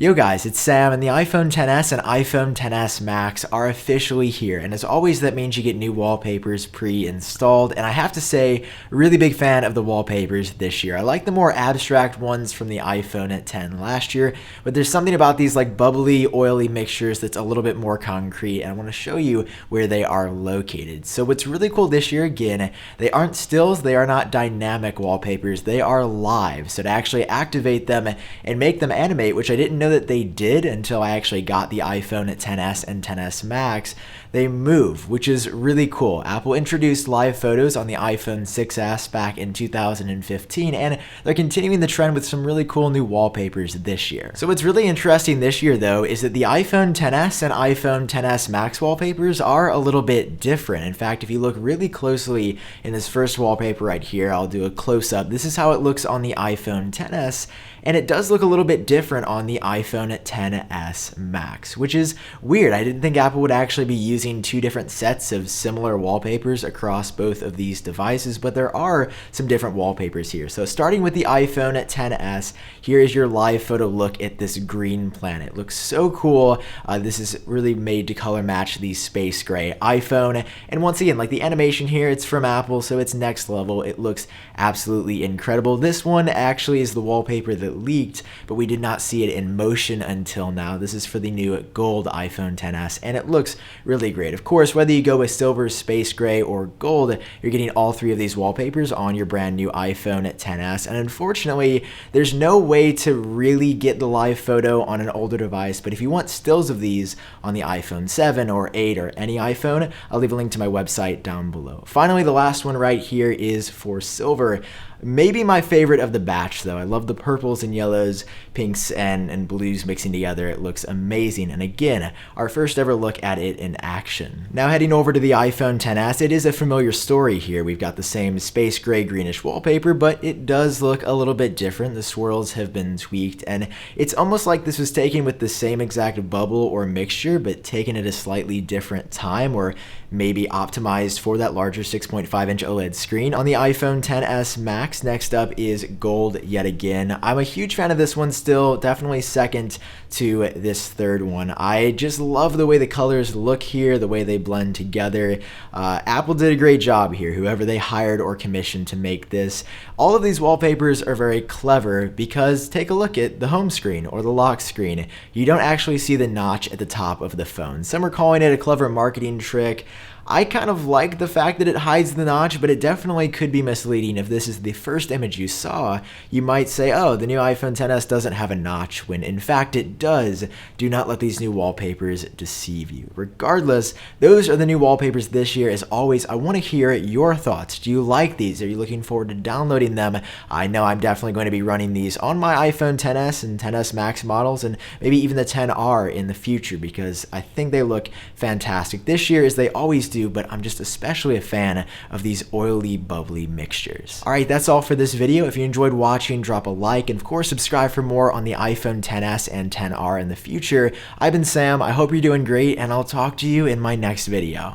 Yo guys, it's Sam, and the iPhone XS and iPhone XS Max are officially here, and as always that means you get new wallpapers pre-installed, and I have to say, really big fan of the wallpapers this year. I like the more abstract ones from the iPhone X last year, but there's something about these like bubbly, oily mixtures that's a little bit more concrete, and I want to show you where they are located. So what's really cool this year, again, they aren't stills, they are not dynamic wallpapers, they are live. So to actually activate them and make them animate, which I didn't know that they did until I actually got the iPhone XS and XS Max, they move, which is really cool. Apple introduced live photos on the iPhone 6s back in 2015, and they're continuing the trend with some really cool new wallpapers this year. So what's really interesting this year though is that the iPhone XS and iPhone XS Max wallpapers are a little bit different. In fact, if you look really closely in this first wallpaper right here, I'll do a close-up. This is how it looks on the iPhone XS, and it does look a little bit different on the iPhone XS Max, which is weird. I didn't think Apple would actually be using two different sets of similar wallpapers across both of these devices, but there are some different wallpapers here. So starting with the iPhone XS, here is your live photo look at this green planet. It looks so cool. This is really made to color match the space gray iPhone, and once again, like the animation here, it's from Apple, so it's next level. It looks absolutely incredible. This one actually is the wallpaper that leaked, but we did not see it in motion until now. This is for the new gold iPhone XS, and it looks really great. Of course, whether you go with silver, space gray, or gold, you're getting all three of these wallpapers on your brand new iPhone XS, and unfortunately, there's no way to really get the live photo on an older device, but if you want stills of these on the iPhone 7 or 8 or any iPhone, I'll leave a link to my website down below. Finally, the last one right here is for silver. Maybe my favorite of the batch though. I love the purples and yellows, pinks and blues mixing together. It looks amazing. And again, our first ever look at it in action. Now heading over to the iPhone XS, it is a familiar story here. We've got the same space gray greenish wallpaper, but it does look a little bit different. The swirls have been tweaked, and it's almost like this was taken with the same exact bubble or mixture, but taken at a slightly different time, or maybe optimized for that larger 6.5-inch OLED screen. On the iPhone XS Max, next up is gold yet again. I'm a huge fan of this one still, definitely second to this third one. I just love the way the colors look here, the way they blend together. Apple did a great job here, whoever they hired or commissioned to make this. All of these wallpapers are very clever because take a look at the home screen or the lock screen. You don't actually see the notch at the top of the phone. Some are calling it a clever marketing trick. I kind of like the fact that it hides the notch, but it definitely could be misleading. If this is the first image you saw, you might say, oh, the new iPhone XS doesn't have a notch, when in fact it does. Do not let these new wallpapers deceive you. Regardless, those are the new wallpapers this year. As always, I want to hear your thoughts. Do you like these? Are you looking forward to downloading them? I know I'm definitely going to be running these on my iPhone XS and XS Max models, and maybe even the XR in the future, because I think they look fantastic this year, as they always do, but I'm just especially a fan of these oily, bubbly mixtures. Alright, that's all for this video. If you enjoyed watching, drop a like, and of course subscribe for more on the iPhone XS and XR in the future. I've been Sam, I hope you're doing great, and I'll talk to you in my next video.